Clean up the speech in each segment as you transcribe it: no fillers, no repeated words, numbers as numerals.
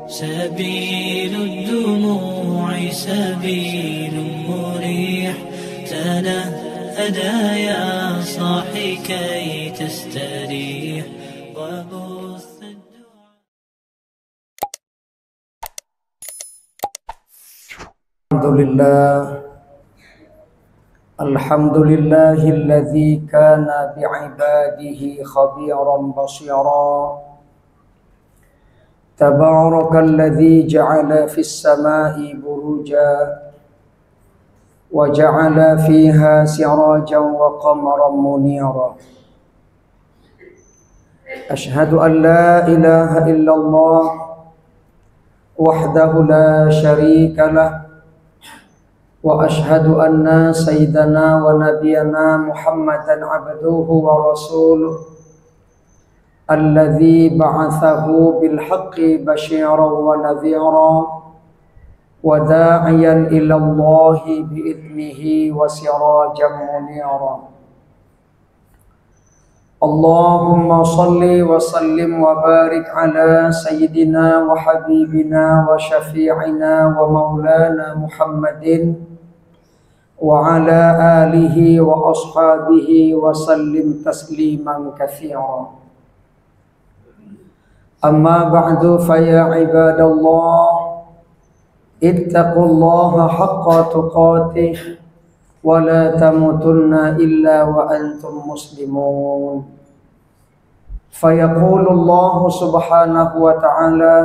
سبيل الدموع سبيل مريح تنهدى يا صاحي كي تستريح وبث الحمد لله الذي كان بعباده خبيرا بصيرا تبارك الذي جعل في السماء بروجا وجعل فيها سراجا وقمرا منيرا أشهد أن لا إله إلا الله وحده لا شريك له وأشهد أن سيدنا ونبينا محمدا عبده ورسوله الذي بعثه بالحق بشيرا ونذيرا وداعيا إلى الله بإذنه وسراجا منيرا اللهم صل وسلم وبارك على سيدنا وحبيبنا وشفيعنا ومولانا محمد وعلى آله وأصحابه وسلم تسليما كثيرا أما بعد فيا عباد الله اتقوا الله حق تقاته ولا تموتن إلا وأنتم مسلمون فيقول الله سبحانه وتعالى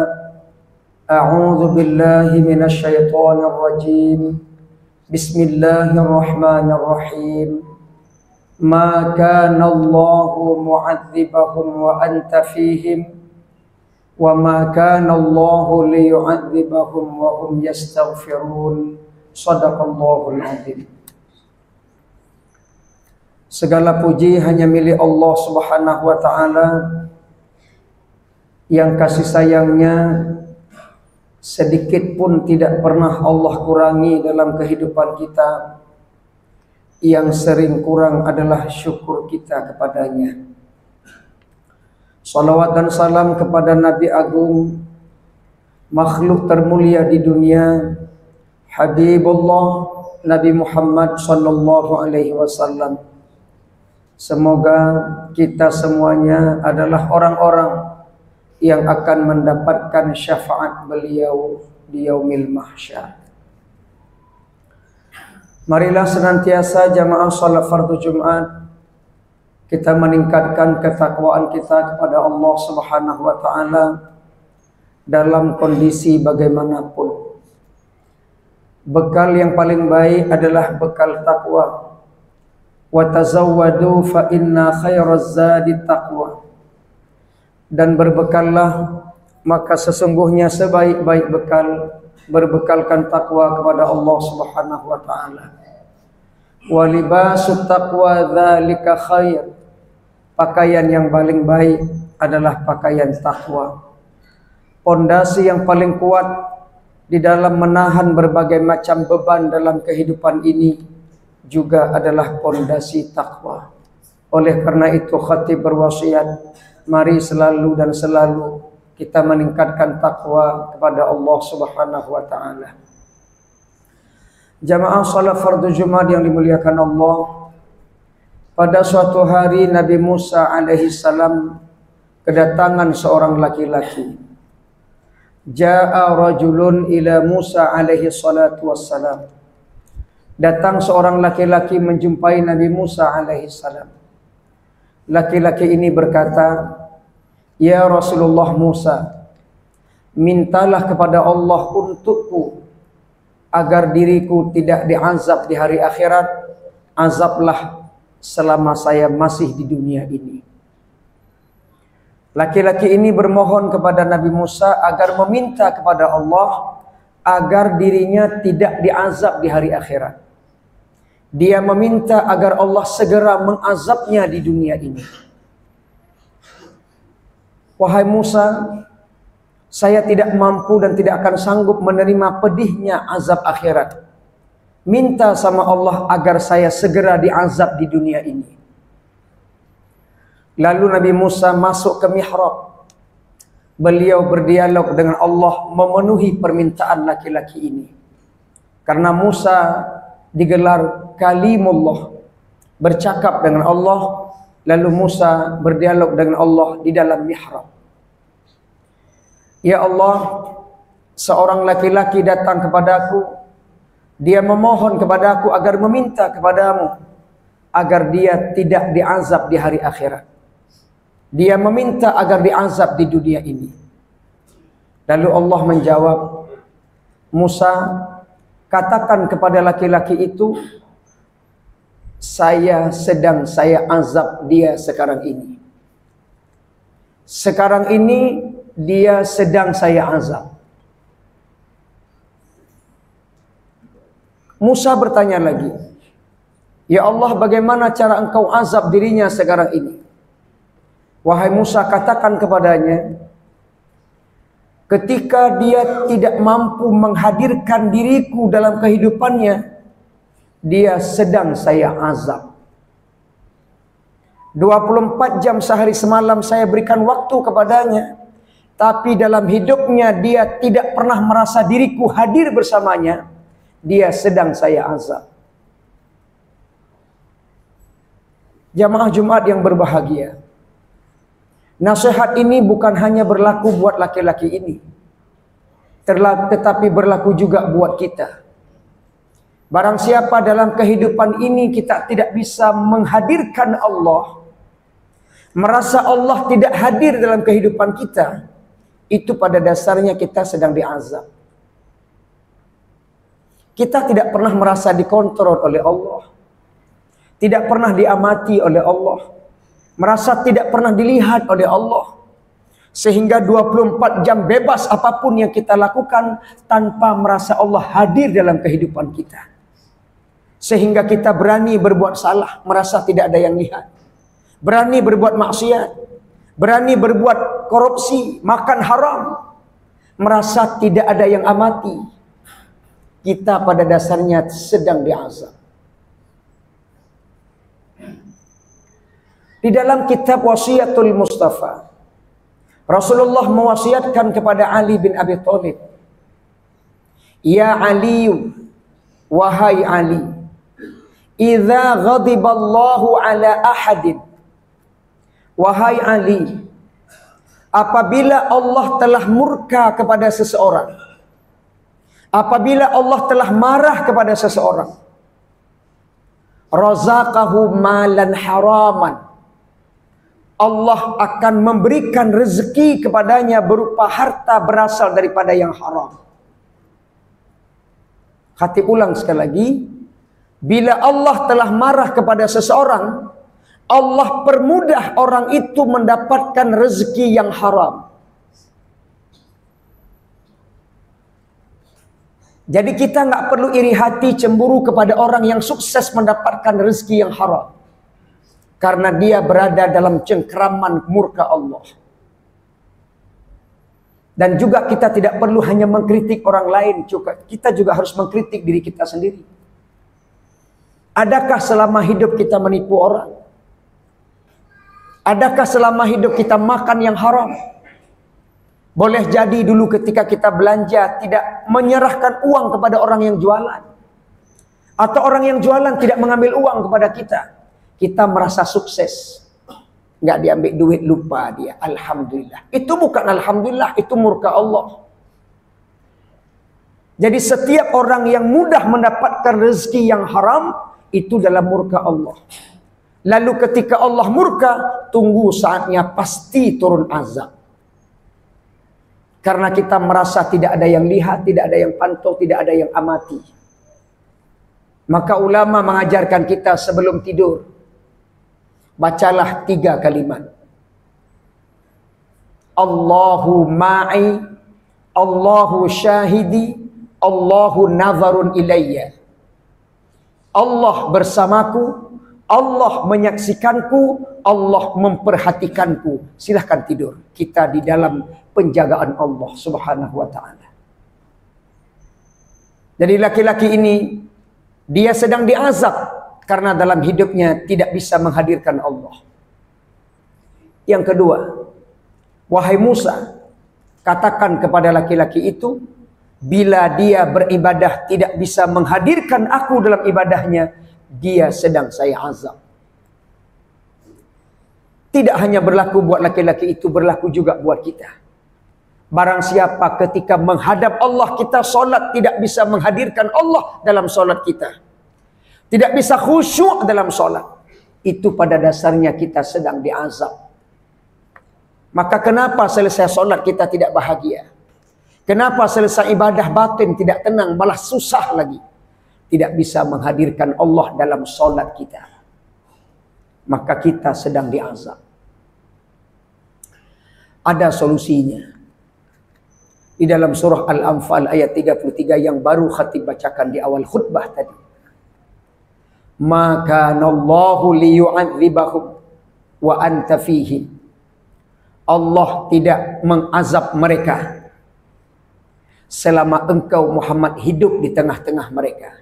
أعوذ بالله من الشيطان الرجيم بسم الله الرحمن الرحيم ما كان الله معذبهم وأنت فيهم وما كان الله ليعذبهم وهم يستغفرون صدق الله العظيم. Segala puji hanya milik Allah Subhanahu wa taala yang kasih sayangnya sedikit pun tidak pernah Allah kurangi dalam kehidupan kita. Yang sering kurang adalah syukur kita kepadanya. Salawat dan salam kepada Nabi Agung, makhluk termulia di dunia, Habibullah Nabi Muhammad sallallahu alaihi wasallam. Semoga kita semuanya adalah orang-orang yang akan mendapatkan syafaat beliau di yaumil mahsyar. Marilah senantiasa jamaah salat fardu Jumat kita meningkatkan ketakwaan kita kepada Allah Subhanahu wa taala dalam kondisi bagaimanapun. Bekal yang paling baik adalah bekal takwa. Wa tazawwadu fa inna khairaz zadi taqwa. Dan berbekallah, maka sesungguhnya sebaik-baik bekal berbekalkan takwa kepada Allah Subhanahu wa taala. Wa libasut taqwa dzalika khair. Pakaian yang paling baik adalah pakaian takwa. Pondasi yang paling kuat di dalam menahan berbagai macam beban dalam kehidupan ini juga adalah pondasi takwa. Oleh karena itu khatib berwasiat, mari selalu dan selalu kita meningkatkan takwa kepada Allah Subhanahu wa taala. Jamaah salat fardu Jumat yang dimuliakan Allah, pada suatu hari Nabi Musa alaihi salam kedatangan seorang laki-laki. Ja'a rajulun ila Musa alaihi salatu wassalam. Datang seorang laki-laki menjumpai Nabi Musa alaihi salam. Laki-laki ini berkata, "Ya Rasulullah Musa, mintalah kepada Allah untukku agar diriku tidak diazab di hari akhirat, azablah selama saya masih di dunia ini." Laki-laki ini bermohon kepada Nabi Musa agar meminta kepada Allah agar dirinya tidak diazab di hari akhirat. Dia meminta agar Allah segera mengazabnya di dunia ini. Wahai Musa, saya tidak mampu dan tidak akan sanggup menerima pedihnya azab akhirat. Minta sama Allah agar saya segera diazab di dunia ini. Lalu Nabi Musa masuk ke mihrab. beliau berdialog dengan Allah memenuhi permintaan laki-laki ini. Karena Musa digelar kalimullah, bercakap dengan Allah, lalu Musa berdialog dengan Allah di dalam mihrab. Ya Allah, seorang laki-laki datang kepadaku, dia memohon kepadaku agar meminta kepadamu agar dia tidak diazab di hari akhirat. Dia meminta agar diazab di dunia ini. Lalu Allah menjawab, Musa, katakan kepada laki-laki itu, saya azab dia sekarang ini. Sekarang ini dia sedang saya azab. Musa bertanya lagi, ya Allah, bagaimana cara engkau azab dirinya sekarang ini? Wahai Musa, katakan kepadanya, ketika dia tidak mampu menghadirkan diriku dalam kehidupannya, dia sedang saya azab. 24 jam sehari semalam saya berikan waktu kepadanya, tapi dalam hidupnya dia tidak pernah merasa diriku hadir bersamanya. Dia sedang saya azab. Jamaah Jumat yang berbahagia, nasihat ini bukan hanya berlaku buat laki-laki ini, tetapi berlaku juga buat kita. Barang siapa dalam kehidupan ini kita tidak bisa menghadirkan Allah, merasa Allah tidak hadir dalam kehidupan kita, itu pada dasarnya kita sedang diazab. Kita tidak pernah merasa dikontrol oleh Allah, tidak pernah diamati oleh Allah, merasa tidak pernah dilihat oleh Allah, sehingga 24 jam bebas apapun yang kita lakukan tanpa merasa Allah hadir dalam kehidupan kita. Sehingga kita berani berbuat salah, merasa tidak ada yang lihat, berani berbuat maksiat, berani berbuat korupsi, makan haram, merasa tidak ada yang amati. Kita pada dasarnya sedang diazab. Di dalam kitab Wasiatul Mustafa, Rasulullah mewasiatkan kepada Ali bin Abi Thalib, ya Ali, wahai Ali, idza ghadiballahu ala ahadin, wahai Ali, apabila Allah telah murka kepada seseorang, apabila Allah telah marah kepada seseorang, razaqahu malan haraman, Allah akan memberikan rezeki kepadanya berupa harta berasal daripada yang haram. Khatib ulang sekali lagi, bila Allah telah marah kepada seseorang, Allah permudah orang itu mendapatkan rezeki yang haram. Jadi kita nggak perlu iri hati cemburu kepada orang yang sukses mendapatkan rezeki yang haram, karena dia berada dalam cengkraman murka Allah. Dan juga kita tidak perlu hanya mengkritik orang lain, kita juga harus mengkritik diri kita sendiri. Adakah selama hidup kita menipu orang? Adakah selama hidup kita makan yang haram? Boleh jadi dulu ketika kita belanja tidak menyerahkan uang kepada orang yang jualan, atau orang yang jualan tidak mengambil uang kepada kita, kita merasa sukses, nggak diambil duit, lupa dia. Alhamdulillah. Itu bukan alhamdulillah, itu murka Allah. Jadi setiap orang yang mudah mendapatkan rezeki yang haram, itu dalam murka Allah. Lalu ketika Allah murka, tunggu saatnya pasti turun azab. Karena kita merasa tidak ada yang lihat, tidak ada yang pantau, tidak ada yang amati. Maka ulama mengajarkan kita sebelum tidur, bacalah 3 kalimat. Allahu ma'i, Allahu syahidi, Allahu nazarun ilayya. Allah bersamaku, Allah menyaksikanku, Allah memperhatikanku. Silahkan tidur. Kita di dalam penjagaan Allah subhanahu wa ta'ala. Jadi laki-laki ini, dia sedang diazab karena dalam hidupnya tidak bisa menghadirkan Allah. Yang kedua, wahai Musa, Katakan kepada laki-laki itu, bila dia beribadah tidak bisa menghadirkan aku dalam ibadahnya, dia sedang saya azab. Tidak hanya berlaku buat laki-laki itu, berlaku juga buat kita. Barang siapa ketika menghadap Allah kita solat tidak bisa menghadirkan Allah dalam solat kita, tidak bisa khusyuk dalam solat, itu pada dasarnya kita sedang diazab. Maka kenapa selesai solat kita tidak bahagia? Kenapa selesai ibadah batin tidak tenang, malah susah lagi? Tidak bisa menghadirkan Allah dalam solat kita. Maka kita sedang diazab. Ada solusinya. Di dalam surah Al-Anfal ayat 33 yang baru khatib bacakan di awal khutbah tadi. Maka Allahu liyu'adzibahum wa anta fihim. Allah tidak mengazab mereka selama engkau Muhammad hidup di tengah-tengah mereka.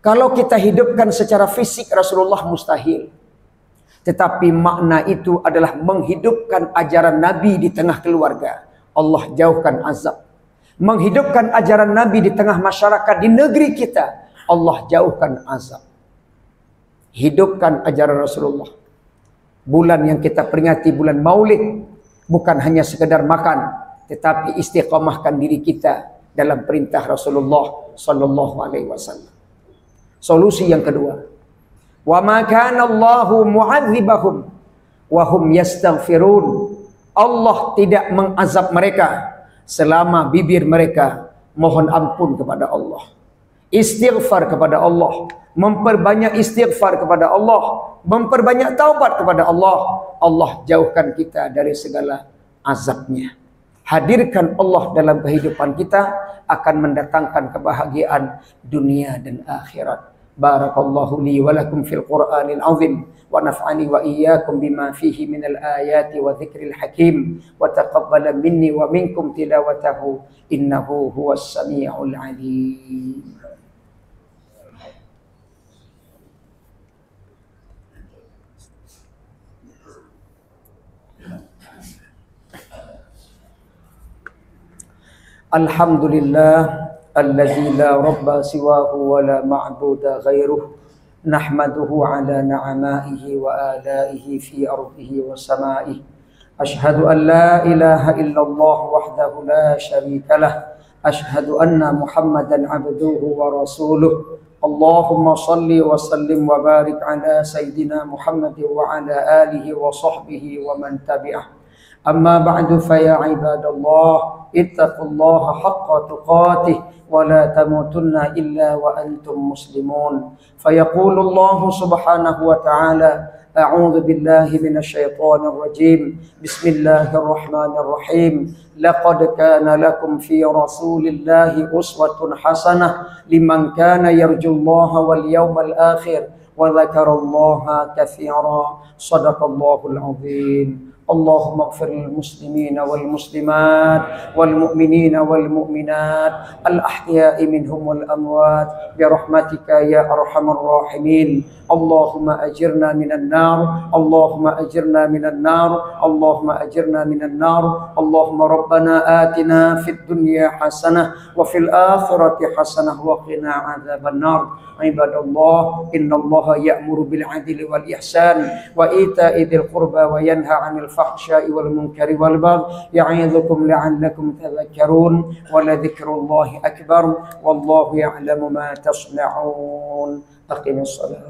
Kalau kita hidupkan secara fisik Rasulullah mustahil. Tetapi makna itu adalah menghidupkan ajaran Nabi di tengah keluarga. Allah jauhkan azab. Menghidupkan ajaran Nabi di tengah masyarakat di negeri kita, Allah jauhkan azab. Hidupkan ajaran Rasulullah. Bulan yang kita peringati bulan Maulid bukan hanya sekedar makan, tetapi istiqamahkan diri kita dalam perintah Rasulullah sallallahu alaihi wasallam. Solusi yang kedua, wa ma kana Allahu mu'adzibahum wa hum yastaghfirun. Allah tidak mengazab mereka selama bibir mereka mohon ampun kepada Allah, istighfar kepada Allah, memperbanyak istighfar kepada Allah, memperbanyak taubat kepada Allah. Allah jauhkan kita dari segala azabnya. Hadirkan Allah dalam kehidupan kita akan mendatangkan kebahagiaan dunia dan akhirat. Barakallahu li wa lakum fil Qur'anil azim wa naf'ani wa iyyakum bima fihi minal ayati wa dzikril hakim wa taqabbala minni wa minkum tilawatahu innahu huwas samiul alim. Alhamdulillah alladzi la rabba siwahu wa la ma'buda ghairuh, nahmaduhu ala na'amaihi wa alaihi fi ardihi wa samaihi. Ashhadu an la ilaha illallah wahdahu la syarika lah. Ashhadu anna Muhammadan abduhu wa rasuluh. Allahumma salli wa sallim wa barik ala sayyidina Muhammad wa ala alihi wa sahbihi wa man tabi'ah. Amma ba'du fa ya ibadallah ittaqullaha haqqa tuqatih wa la tamutunna illa wa antum muslimun. Fayaqulu Allah subhanahu wa ta'ala a'udzu billahi minasy syaithanir rajim. Bismillahir rahim. Laqad kana lakum fi rasulillahi uswatun hasanah liman kana yarjullaha wal yawmal akhir wa dzakarallaha katsira. Shadaqallahul azim. Allahumma ighfir lil muslimina wal muslimat wal mu'minina wal mu'minat al ahya'i minhum wal amwat bi rahmatika ya arhamar rahimin. Allahumma ajirna minan nar, Allahumma ajirna minan nar, Allahumma ajirna minan nar. Allahumma rabbana atina fid dunya hasanah wa fil akhirati hasanah wa qina adzaban nar. Ibadallah, innallaha ya'muru bil 'adli wal ihsan wa ita'i dzil qurba wa yanha 'anil fahsya'i wal munkari wal baghi ya'idzukum la'allakum tadhakkarun wa la dzikrullahi akbar wallahu ya'lamu ma tasna'un. Aqimus shalah.